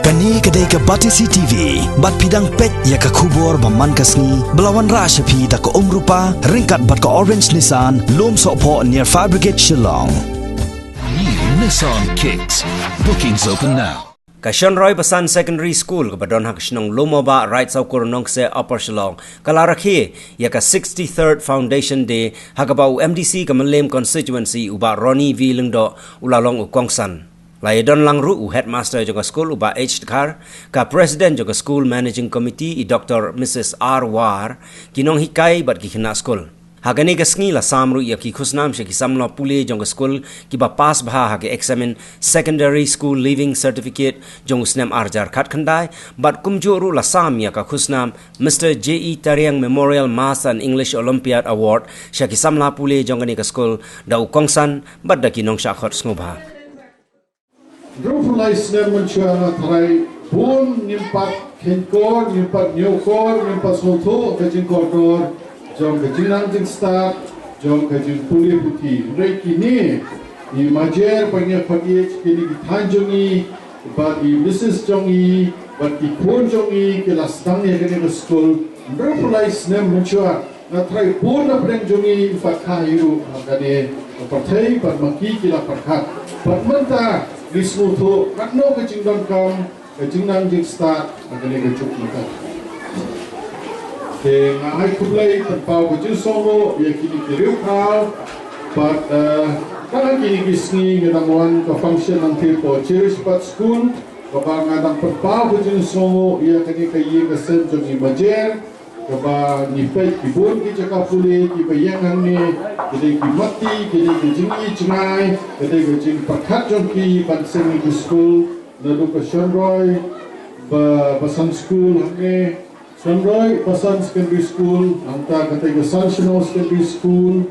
Kani kedai ke Batisi TV, bat pidang pet ya ke kubur baman kasni, belawan rasa pi tak ke rupa, ringkat bat ke Orange Nissan, lom sokpo near Fire Brigade Shillong. New Nissan Kicks. Bookings open now. Kasyon Roy Basan Secondary School kabadon hak sinong lumoba right sau kurunong se Upper Shillong kalarakhi ya ka 63rd Foundation Day hakabau MDC kamalem constituency uba Ronnie V Lengdo ulalong ukongsan. Laidon langru u headmaster juga school uba H Dekar ka president juga school managing committee i Dr. Mrs. R War kinong hikai bat ki khina school. Hagani ka sngi la samru ya ki khusnam she ki samlo pule jong school ki ba pass bha ha ke examine secondary school leaving certificate jong snam arjar khat khandai bat kumjuru la sam ya ka khusnam Mr. J.E. Tariang Memorial Maths and English Olympiad Award she ki samla pule jong ni ka school da u kongsan bat da ki nong sha khot snubha. Drufulai snam mencuana trai pun nimpat kenkor nimpat nyokor nimpat smulto kajin kordor jom kajin nangjing start jom kajin pulih putih mereka ni di majer banyak pakai kini di tanjungi bagi Mrs. Jongi bagi Kun Jongi kelas tangnya kini ke school drufulai snam mencuana trai pun apa Jongi pakai agane partai bermaki kila perkat bermenta di seluruh katno kecingdang kam kecingdang jik start agane kecuk kita. Ke ngai kublai tanpa kecil songo ya kini kiriu kal, but kalau kini kisni ngadangwan ke function nanti po cherish pat school, kapag ngadang tanpa kecil songo ya kini kayi kesen jongi majer. Kaba nipet kibun ki cakap pulih ki bayangan ni kedai ki mati kedai ki jingi jingai kedai ki jing pakat jongki panseng ki school nadu ke Shanroy Basan school hamne Shanroy Basan secondary school anta kedai ke Sunshine secondary school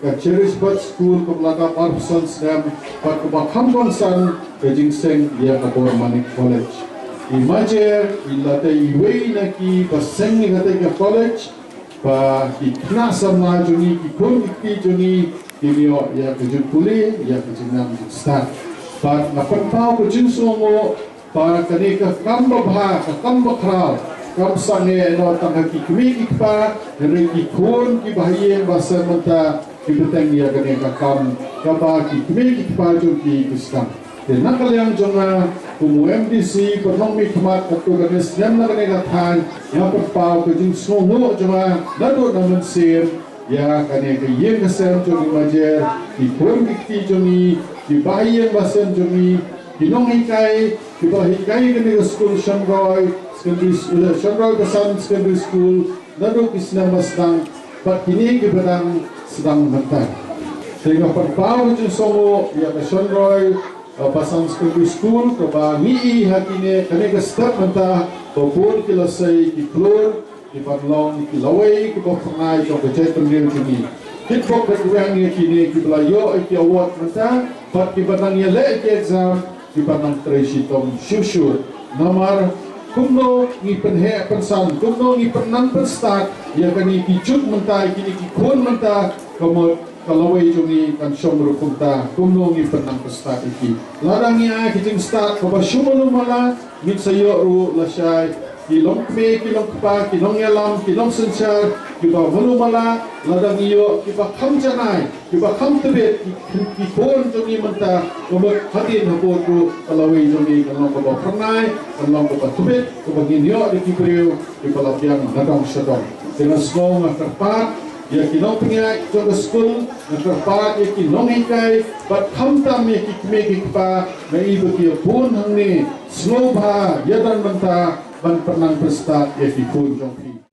ke Cherish Bud school ke Belaka Parson Snam pat ke Bakamban San ke Jingseng dia ke Manik College Imajer ilate iwei naki paseng ni kata ke college pa iknasa majuni kikun ikti juni kinio ya kejun puli ya kejunam start pa napan pau kejun songo pa kanika kamba bha kamba kral kamsange no tangha kikmi ikpa dari kikun ki bahiye basan menta kibeteng ya kanika kam kaba kikmi ikpa juni kistam dan nakal yang jonga kumu MDC pernong mikmat atau ganes yang nak negatan yang perpau kejing songo jonga lalu namun sir ya kane ke yen kesen jongi majer di pun dikti jongi di bahiyen basen jongi di nong hikai di bahikai kene school Shanroy secondary school Shanroy Basan secondary school lalu kisna masdang pat kini ke bedang sedang mentan sehingga perpau kejing songo ya ke Shanroy Basan secondary school kebangi hatine kene ke step mentah popun kilasai ki klur di parlong ki lawai ki bokangai ko bejai tengil kini kit bok berang ni kini ki belayo ki award mentah pat ki batang ye le ki exam ki batang tresi tom shushu nomor kumno ni penhe pensan kumno ni penang penstat ya kani ki cut mentah kini ki kun mentah kalau ini kan syomru kunta kumno ni penang pestat iki ladang ya kijing start ko syumulu mala mit sayo ru lasai kilong me kilong pa kilong yalam kilong sensar kiba vulu mala ladang iyo kiba kham janai kiba kham tebet ki kon joni menta ko hadin habo ko kalau ini kalau ko pernai kalau ko tebet ko baginyo di kibriu di palapiang dadang sedong dengan semua terpat ya kinong pingay jong school nagpapat ya kinong hikay but kamtam ya kikmekik pa may ibo kiya pun hangni snobha yadan manta ban pernang prestat ya kikun jong pi